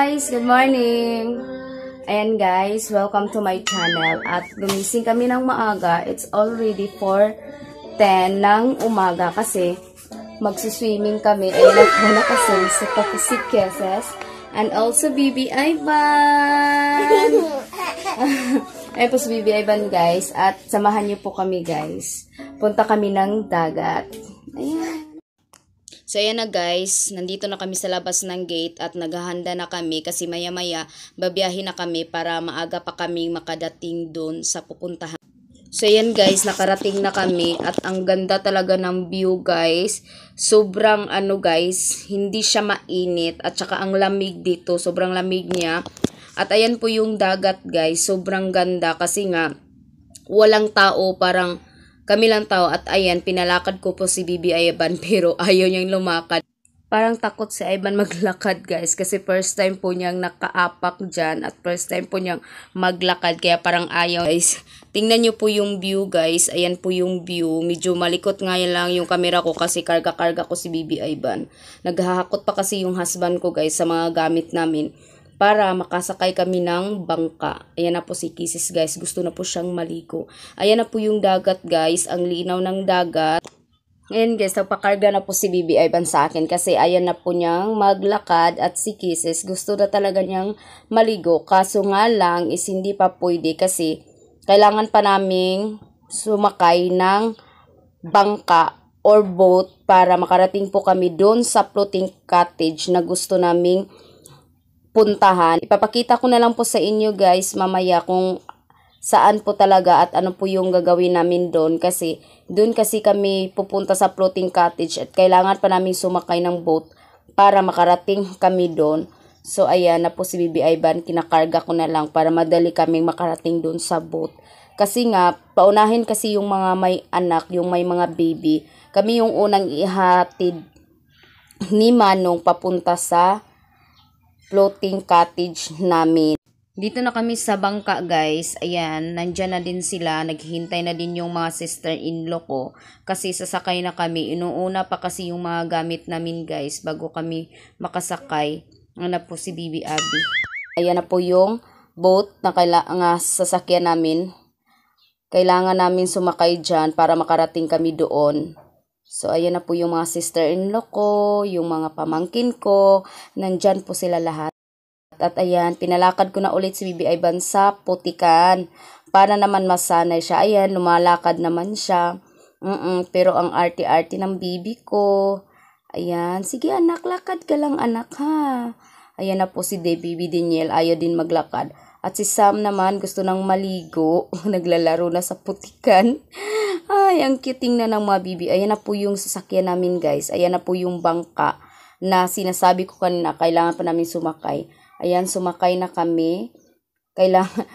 guys! Good morning! Ayan guys, welcome to my channel. At gumising kami ng maaga. It's already 4:10 ng umaga kasi magsiswimming kami. Ayan ako na kasi si Keses. And also Bibi Ivan! Ayan po si Bibi Ivan guys. At samahan niyo po kami guys. Punta kami ng dagat. Ayan. So, ayan na guys, nandito na kami sa labas ng gate at naghahanda na kami kasi maya-maya babiyahin na kami para maaga pa kami makadating doon sa pupuntahan. So, ayan guys, nakarating na kami at ang ganda talaga ng view guys. Sobrang guys, hindi siya mainit at saka ang lamig dito, sobrang lamig niya. At ayan po yung dagat guys, sobrang ganda kasi nga walang tao, parang kami lang tao at ayan, pinalakad ko po si Bibi Ivan pero ayaw niyang lumakad. Parang takot si Ivan maglakad guys kasi first time po niyang nakaapak dyan at first time po niyang maglakad kaya parang ayaw guys. Tingnan niyo po yung view guys, ayan po yung view. Medyo malikot nga lang yung camera ko kasi karga-karga ko si Bibi Ivan. Naghahakot pa kasi yung husband ko guys sa mga gamit namin para makasakay kami ng bangka. Ayan na po si Kisses guys. Gusto na po siyang maligo. Ayan na po yung dagat guys. Ang linaw ng dagat. Ayan guys, nagpakarga na po si Bibi Ivan sa akin kasi ayan na po niyang maglakad at si Kisses gusto na talaga niyang maligo. Kaso nga lang is hindi pa pwede kasi kailangan pa naming sumakay ng bangka or boat para makarating po kami doon sa floating cottage na gusto naming puntahan. Ipapakita ko na lang po sa inyo guys mamaya kung saan po talaga at ano po yung gagawin namin doon kasi doon kasi kami pupunta sa floating cottage at kailangan pa namin sumakay ng boat para makarating kami doon. So ayan na po si Bibi Ivan, kinakarga ko na lang para madali kaming makarating doon sa boat. Kasi nga paunahin kasi yung mga may anak, yung may mga baby. Kami yung unang ihatid ni Manong papunta sa floating cottage namin. Dito na kami sa bangka guys. Ayan, nandyan na din sila. Naghihintay na din yung mga sister-in-law ko. Kasi sasakay na kami. Inuuna pa kasi yung mga gamit namin guys bago kami makasakay. Ano po si Bibi Abby. Ayan na po yung boat na sasakyan namin. Kailangan namin sumakay dyan para makarating kami doon. So, ayan na po yung mga sister-in-law ko, yung mga pamangkin ko. Nandyan po sila lahat. At ayan, pinalakad ko na ulit si Bibi Ivan sa putikan. Para naman masanay siya. Ayan, lumalakad naman siya. Pero ang arty-arty ng bibi ko. Ayan, sige anak, lakad ka lang anak ha. Ayan na po si Baby Daniel, ayaw din maglakad. At si Sam naman gusto nang maligo. Naglalaro na sa putikan. Ay, ang cute tingnan ng mga bibi. Ayan na po yung sasakyan namin guys. Ayan na po yung bangka na sinasabi ko kanina. Kailangan pa namin sumakay. Ayan, sumakay na kami. Kailangan,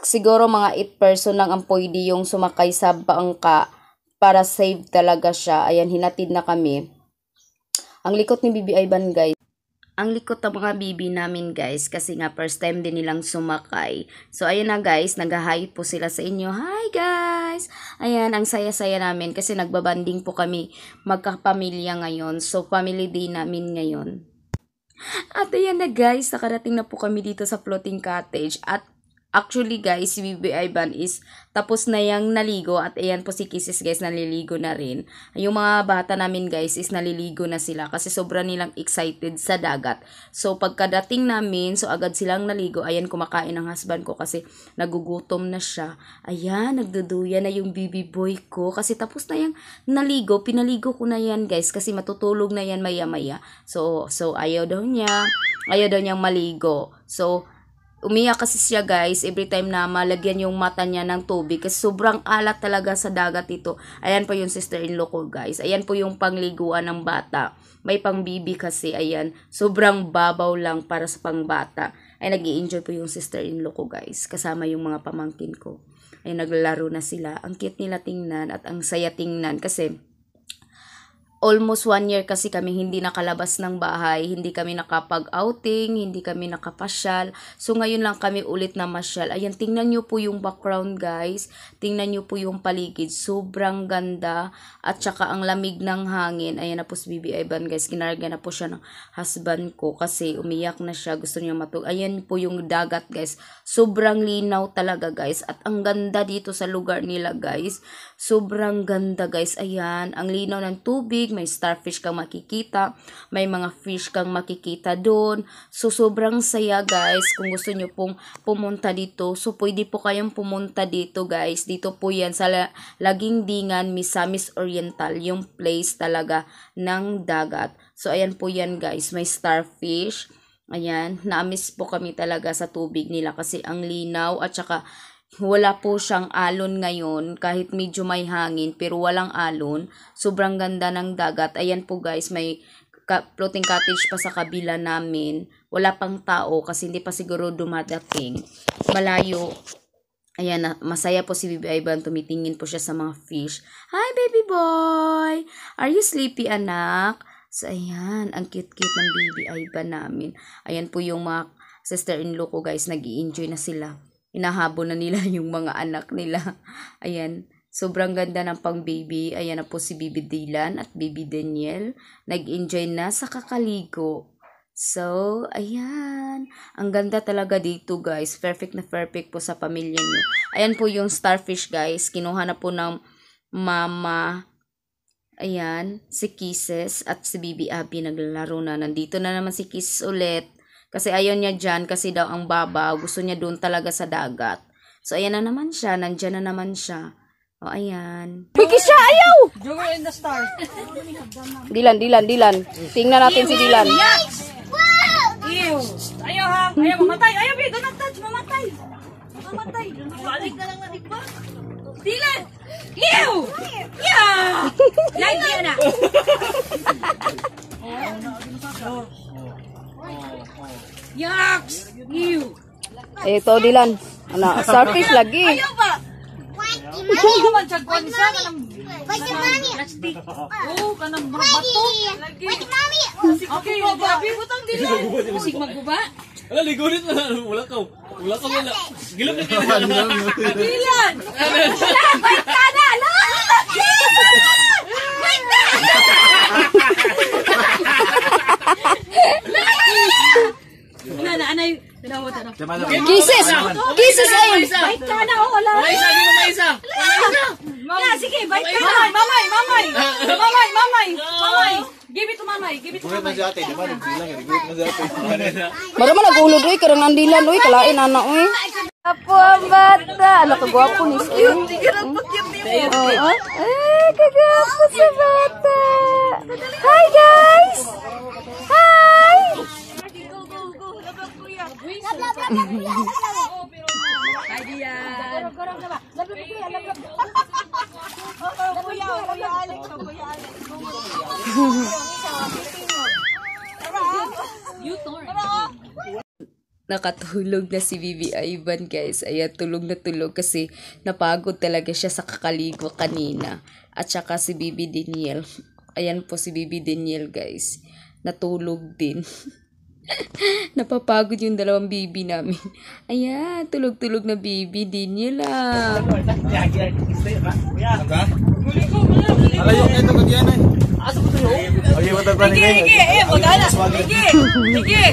siguro mga 8 person lang ang pwede yung sumakay sa bangka para save talaga siya. Ayan, hinatid na kami. Ang likot ni Bibi Ivan guys. Ang likot ng mga bibi namin guys kasi nga first time din nilang sumakay. So ayan na guys, nag-hi po sila sa inyo. Hi guys! Ayan, ang saya-saya namin kasi nagbabanding po kami magkapamilya ngayon. So family day namin ngayon. At ayan na guys, nakarating na po kami dito sa floating cottage. At actually guys, si Bibi Ivan is tapos na yang naligo at ayan po si Kisses guys, naliligo na rin. Yung mga bata namin guys is naliligo na sila kasi sobra nilang excited sa dagat. So pagkadating namin, so agad silang naligo. Ayan, kumakain ang husband ko kasi nagugutom na siya. Ayan, nagduduya na yung baby boy ko kasi tapos na yang naligo. Pinaligo ko na yan guys kasi matutulog na yan maya-maya. So ayaw daw niyang maligo. So umiyak kasi siya guys every time na malagyan yung mata niya ng tubig kasi sobrang alat talaga sa dagat ito. Ayan po yung sister-in-law ko guys. Ayan po yung pangliguan ng bata. May pang bibi kasi ayan. Sobrang babaw lang para sa pangbata. Ay nag-i-enjoy po yung sister-in-law ko guys. Kasama yung mga pamangkin ko. Ay naglalaro na sila. Ang cute nila tingnan at ang saya tingnan kasi almost 1 year kasi kami hindi nakalabas ng bahay, hindi kami nakapag-outing, hindi kami nakapasyal. So ngayon lang kami ulit na masyal. Ayan, tingnan nyo po yung background guys. Tingnan nyo po yung paligid. Sobrang ganda. At saka ang lamig ng hangin. Ayan na po si Bibi Ivan guys. Kinarga na po siya ng husband ko kasi umiyak na siya. Gusto niya matulog. Ayan po yung dagat guys. Sobrang linaw talaga guys. At ang ganda dito sa lugar nila guys. Sobrang ganda guys. Ayan, ang linaw ng tubig. May starfish kang makikita, may mga fish kang makikita doon. So, sobrang saya guys. Kung gusto nyo pong pumunta dito, so pwede po kayong pumunta dito guys. Dito po yan sa Laging Dingan, Misamis Oriental, yung place talaga ng dagat. So, ayan po yan guys. May starfish. Ayan, na-miss po kami talaga sa tubig nila kasi ang linaw at saka wala po siyang alon ngayon, kahit medyo may hangin, pero walang alon. Sobrang ganda ng dagat. Ayan po guys, may floating cottage pa sa kabila namin. Wala pang tao kasi hindi pa siguro dumadating. Malayo. Ayan, masaya po si Bibi Ivan. Tumitingin po siya sa mga fish. Hi baby boy! Are you sleepy anak? So ayan, ang cute-cute ng Bibi Ivan namin. Ayan po yung mga sister-in-law ko guys, nag-i-enjoy na sila. Inahabol na nila yung mga anak nila. Ayan. Sobrang ganda ng pang baby. Ayan na po si Bibi Dylan at Bibi Daniel. Nag-enjoy na sa kakaligo. So, ayan. Ang ganda talaga dito guys. Perfect na perfect po sa pamilya nyo. Ayan po yung starfish guys. Kinuha na po ng mama. Ayan. Si Kisses at si Bibi Abby naglalaro na. Nandito na naman si Kisses ulit. Kasi ayaw niya dyan, kasi daw ang babaw, gusto niya doon talaga sa dagat. So, ayan na naman siya, nandyan na naman siya. O, ayan. Piki siya, ayaw! Jewel in the stars. Dilan. Tingnan natin si Dilan. Ew! Ayaw ha! Ayaw, mamatay! Ayaw, babe! Don't touch! Mamatay! Mamatay! Balik ka lang na, diba? Dilan! Ew! Yeah! Like yan na! Yucks! Ew! Ito, Dilan. Ano, starfish lagi. Ayaw ba? Ayaw naman siya kung isa ka ng plastic. Oo, ka ng bato. Lagi. Okay, grabe. Butang Dilan. Musig magbuba? Ala, ligunit na. Wala ka. Wala. Gilap na ka. Dilan! Bait ka na! Bait na! Anay, Kisses ay. bait ka na, oh, wala. May isa. Yeah, sige, bait ka na. Mamay. Give it to mamay. Mara man nagulod oy, karang nandilan oy, kalain ana oy. Apo ang bata. Ano kagwapo ni Skin? Oo. Kagwapo sa bata. Hi guys. Hi. Nakatulog na si Bibi Ivan guys. Ayan, tulog na tulog kasi napagod talaga siya sa kakaligo kanina. At saka si Bibi Daniel. Ayan po si Bibi Daniel guys. Natulog din. Napapagod yung dalawang baby namin. Ayan, tulog-tulog na Bibi Daniel ah. Alayo ito kagyan ay. Okay, matag pa ni kayo. Sige, magana. Sige.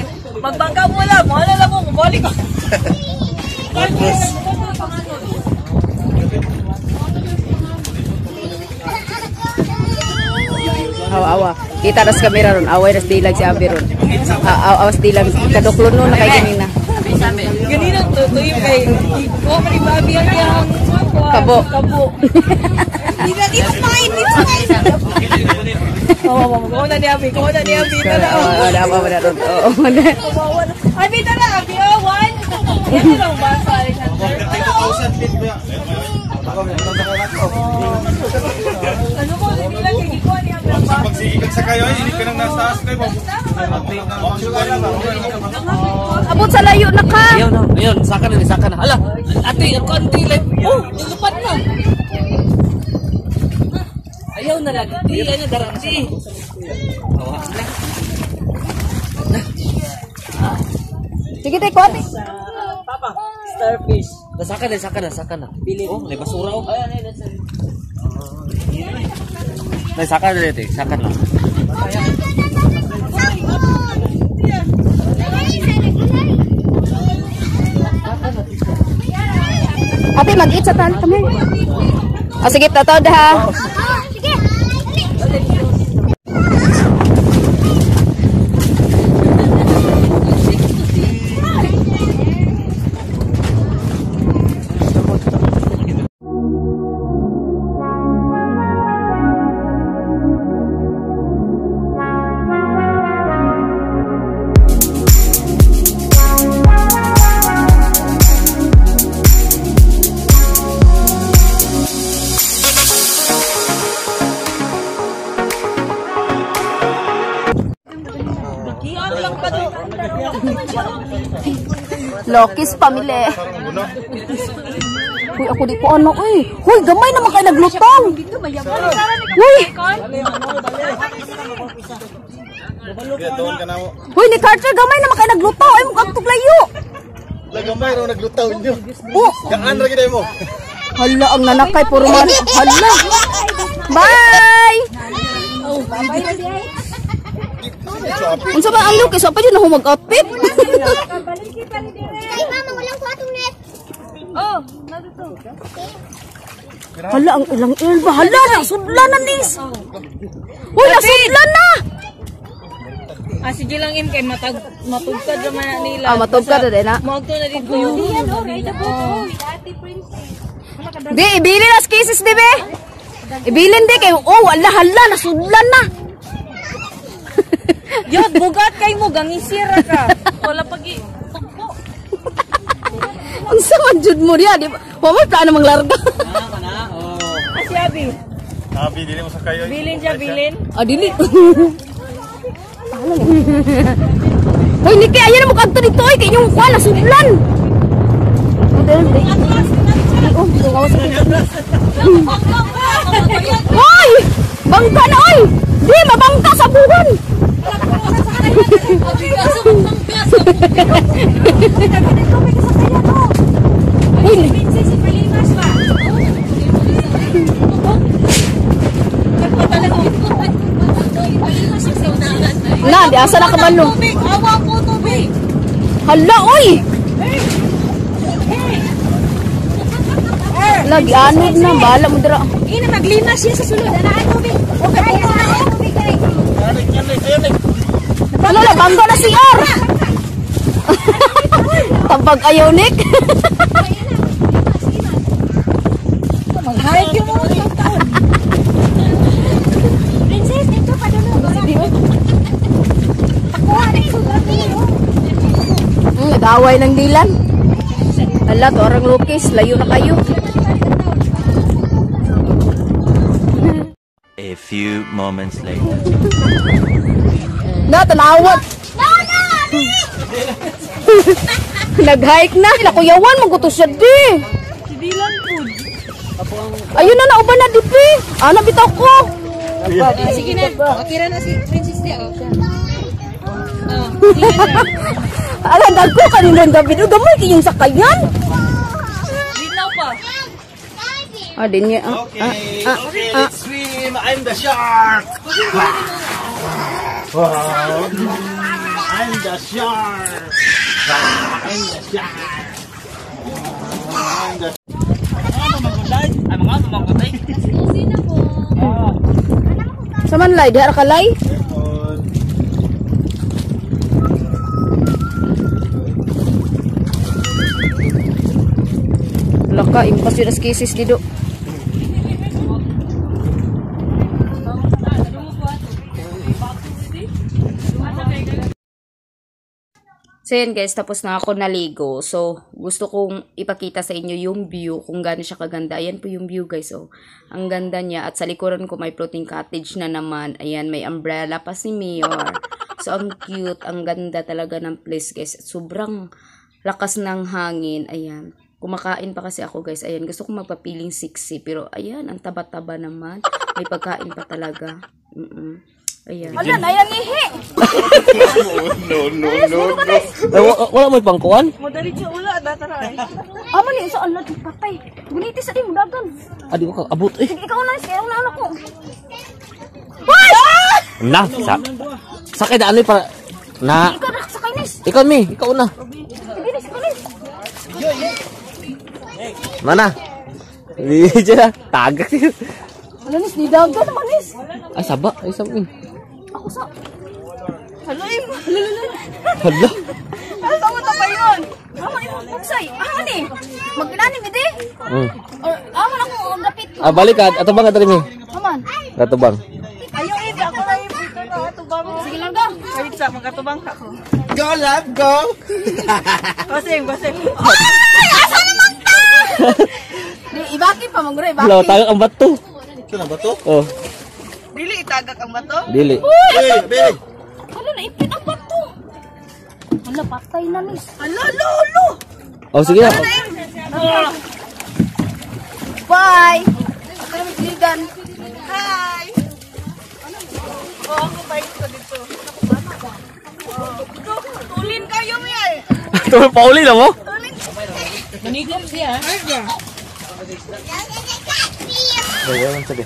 Magbangka mo lang. Wala lang mo, mabalik ko. Awa. Kita das kamera ron. Away das dilag si Abi ron. Awas dilag. Kaduklon nun na kay kanina. Ganina tutuyo kay. Oh, maribabi ang yang. Kabo. Dito main. Oo na ni Abi. Apa ron. Abi tara, Abi. Oh, one. Yan lang ba sa Alexander? 32,000 feet ba? Ano ko, hindi lang kikikuha ni Abi. Pagsigigan sa kayo, hindi ka nang nasa taas kayo. Abot sa layo na ka. Ayun, saka na. Hala, ate, ang konti like. Oh, nilupad na. Ayaw na lang. Di, ano, darang di. Sige, tay, kuha, tay. Papa, starfish. Saka na. Pili. Oh, may basura oh. Nay, saka na dito. Saka na. Ate, mag-eat sa tahan kami. O, sige, tatod ha. Lokis pamili. Uy, ako di ko ano eh. Huy, gamay naman kayo naglutong. Huy. Huy, ni Carter, gamay naman kayo naglutaw. Ay, mukhang tuglayo. Lagamay raw naglutaw niyo. Oh. Gaan ra gid mo. Hala, ang nanakay. Puro man. Hala. Bye. Unsa ba ang Lucas? Apa yun na humag-outfit? Ay, mama, walang kwatong net. Oh, naduto. Hala, ang ilang ilba. Hala, nasudlan na nis. Uy, nasudlan na. Sige lang im kay matugkad naman na nila. Ah, matugkad na din na. Magto na dito. Di, ibilin as cases, di be. Ibilin di kayo. Oh, hala, nasudlan na. Yod, bugat kay mo, gangisira ka. Wala pagi. Ang sama jud mo riya, di ba? Wa mo plano manglarga. Si Abi. Abi dili mo sa kayo. Bilin siya, bilin. Ah, dili. Hoy, Niki, ayan mo kadto dito ay kay yung kuan nasudlan. Hoy! Bangka na oy! Di mabangka sa buwan. Na, di asa na kabalo. Awa ko tubig. Hala, oy! Lagi anod na, bala mo dira. Ina, maglimas siya sa sulod. Anaan tubig. Okay, anaan tubig kay. Hala, bangga na si R. Tabag ayaw, Nick. Mag-hike yung mga taon. Princess, dito pa doon. Pakuha na yung gabi. Nag-away ng dilan. Hala, to orang Lucas, layo na kayo. A few moments later. Na, tanawat. Nag-hike na. Nakuyawan, magutos siya di. Si Dylan food. Ayun na, nauban na di pi. Ah, nabitaw ko. Sige na. Tira na si Princess dia. Alam, ko kanina ang gabi. Gamay kayong sakayan. Binaw pa. Ah, din niya. Okay, let's swim. I'm the shark. Wow. I'm the shark. I'm the shark. I'm the Saman lay, diha ka lay. Laka, impas yun as cases dito. So yun guys, tapos na ako naligo. So, gusto kong ipakita sa inyo yung view, kung gaano siya kaganda. Ayan po yung view guys. So, ang ganda niya. At sa likuran ko may floating cottage na naman. Ayan, may umbrella pa si Mayor. So, ang cute. Ang ganda talaga ng place guys. Sobrang lakas ng hangin. Ayan. Kumakain pa kasi ako guys. Ayan, gusto ko magpapiling sexy. Pero ayan, ang taba-taba naman. May pagkain pa talaga. Ayan. Wala na yung ihi. Wala mo pangkuan? Madali siya, wala. Dataray. Amo ni sa Allah di patay. Guniti sa di mo dagan. Adi ko abot eh. Sige ikaw na, sige na ako. Na, sakay daan ni para na. Ikaw na sa kainis. Ikaw mi, ikaw na. Sige ni sa kainis. Mana? Video na, tagak yun. Wala nis, di dagan naman nis. Ay, saba, ay sabi. Ako sa. Haluin mo. Hala. Ano sa mo pa yun? Amo ni mo pugsay. Amo ni. Magkinanim ide. Or amo na ko dapit. Balik ka, ato bang katali mi? Aman. Ato bang? Ayaw hindi ako na yung pito na atubang. Sige lang ka. Wait sa, magkatubang ako. Go, love, go! Basing. Di ibaki pa magro ibaki. Hello, tagak ang bato. Ito na ba to? Oh, Dili itagak ang bato. dili. Bebe! Ano na ipit ang bato. Wala patay na nis. Lolo. Oh, sige na. Bye. Ako na magiligan. Hi. Ako bike ko dito. Tulin kayo may. Ito, pauli na mo? Ayan, sige.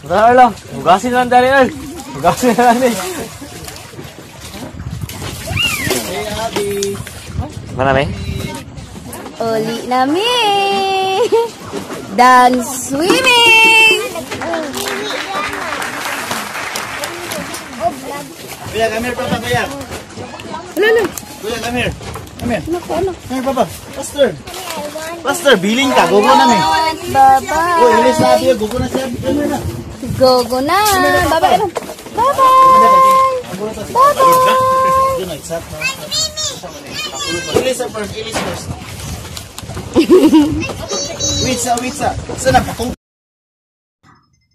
Tara, hugasin lang dali, Earl. Hugasin lang dali. Mana, may? Uli nami! Dance swimming! Kuya, come here, Papa, kuya. Kuya, come here. Come here. Come here, Papa. Pastor, billing ka. Gogo na, may. Bye-bye! Oh, English na siya. Gogo na siya. Come here na. Go na! Bye-bye! Bye-bye! Yun na, it's up na. English first. English first. Wait sa. Sana pakong.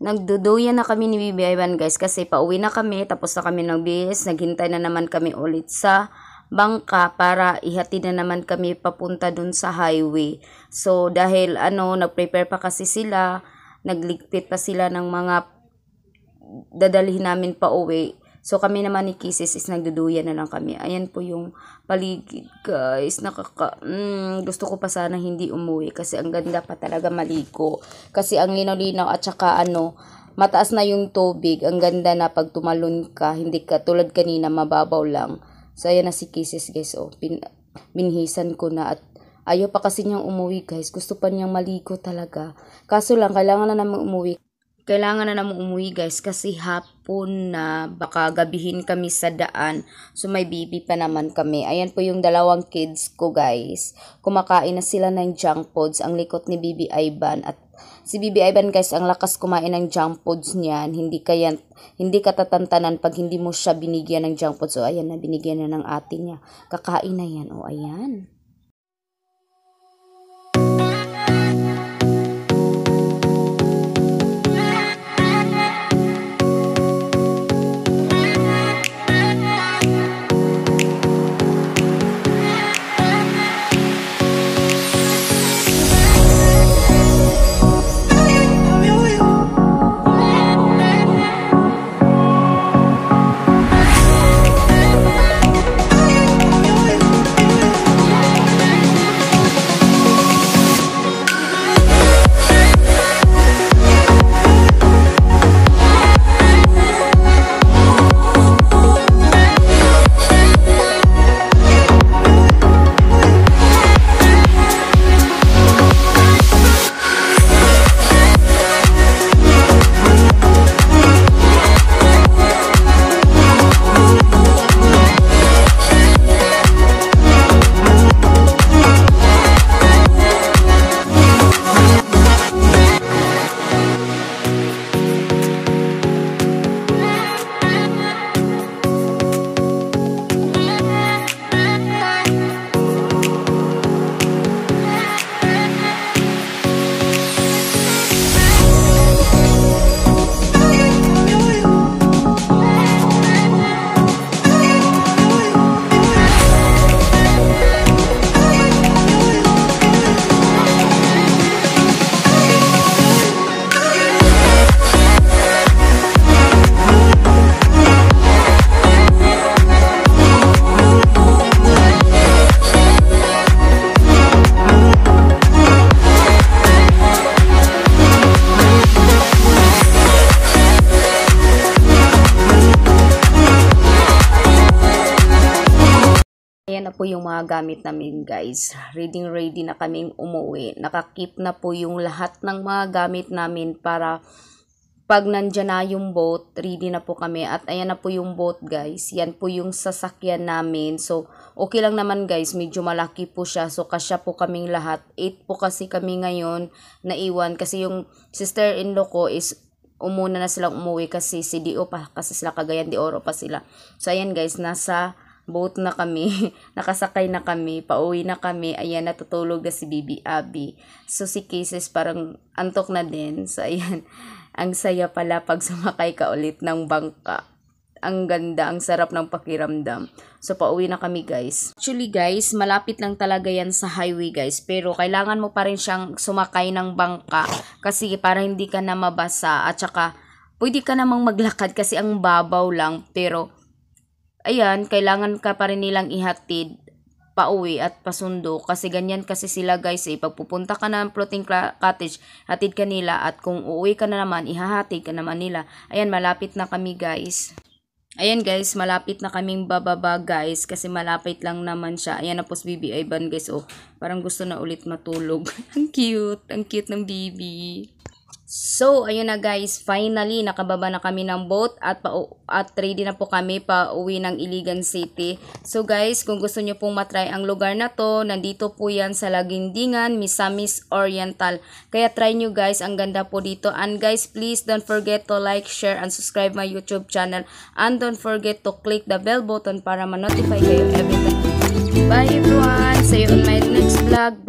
Nagduduyan na kami ni Bibi Ivan guys kasi pauwi na kami tapos na kami ng bis. Naghintay na naman kami ulit sa bangka para ihatid na naman kami papunta dun sa highway. So dahil nag-prepare pa kasi sila, nagligpit pa sila ng mga dadalhin namin pa uwi. So kami naman ni Kisses is nagduduyan na lang kami. Ayan po yung paligid guys. Gusto ko pa sana hindi umuwi kasi ang ganda pa talaga maligo. Kasi ang linaw-linaw at saka mataas na yung tubig. Ang ganda na pag tumalon ka. Hindi ka tulad kanina mababaw lang. So ayan na si Kisses guys. Binhisan ko na at ayaw pa kasi niyang umuwi guys. Gusto pa niyang maligo talaga. Kaso lang kailangan na naman umuwi. Kailangan na naman umuwi guys kasi hapon na, baka gabihin kami sa daan. So may bibi pa naman kami. Ayan po yung dalawang kids ko guys. Kumakain na sila ng junk foods. Ang likot ni Bibi Ivan. At si Bibi Ivan guys, ang lakas kumain ng junk foods niyan. Hindi katatantanan pag hindi mo siya binigyan ng junk foods. So ayan na, binigyan na ng ate niya. Kakain na yan. O ayan. ayan na po yung mga gamit namin guys. Ready na kaming umuwi. Nakakip na po yung lahat ng mga gamit namin para pag nandyan na yung boat, ready na po kami. At ayan na po yung boat guys. Yan po yung sasakyan namin. So, okay lang naman guys. Medyo malaki po siya. So, kasya po kaming lahat. 8 po kasi kami ngayon naiwan. Kasi yung sister-in-law ko is umuna na silang umuwi kasi CDO pa. Kasi sila Cagayan de Oro pa sila. So, ayan guys. Nasa boat na kami. Nakasakay na kami. Pauwi na kami. Ayan, natutulog na si Bibi Abby. So, si Cases parang antok na din. So, ayan. Ang saya pala pag sumakay ka ulit ng bangka. Ang ganda, ang sarap ng pakiramdam. So, pauwi na kami guys. Actually guys, malapit lang talaga yan sa highway guys. Pero kailangan mo pa rin siyang sumakay ng bangka. Kasi para hindi ka na mabasa. At saka, pwede ka namang maglakad kasi ang babaw lang. Pero, ayan, kailangan ka pa rin nilang ihatid pauwi at pasundo kasi ganyan kasi sila guys pag pupunta ka ng floating cottage, hatid ka nila at kung uuwi ka na naman, ihahatid ka naman nila. Ayan, malapit na kami guys. Ayan guys, malapit na kaming bababa guys kasi malapit lang naman siya. Ayan na po si Bibi Ivan guys. Oh, parang gusto na ulit matulog. Ang cute ng Bibi. So, ayun na guys, finally nakababa na kami ng boat at ready na po kami pa uwi ng Iligan City. So guys, kung gusto nyo pong matry ang lugar na to, nandito po yan sa Lagindingan, Misamis Oriental. Kaya try nyo guys, ang ganda po dito. And guys, please don't forget to like, share, and subscribe my YouTube channel. And don't forget to click the bell button para ma-notify kayo every time. Bye everyone! See you on my next vlog. Bye!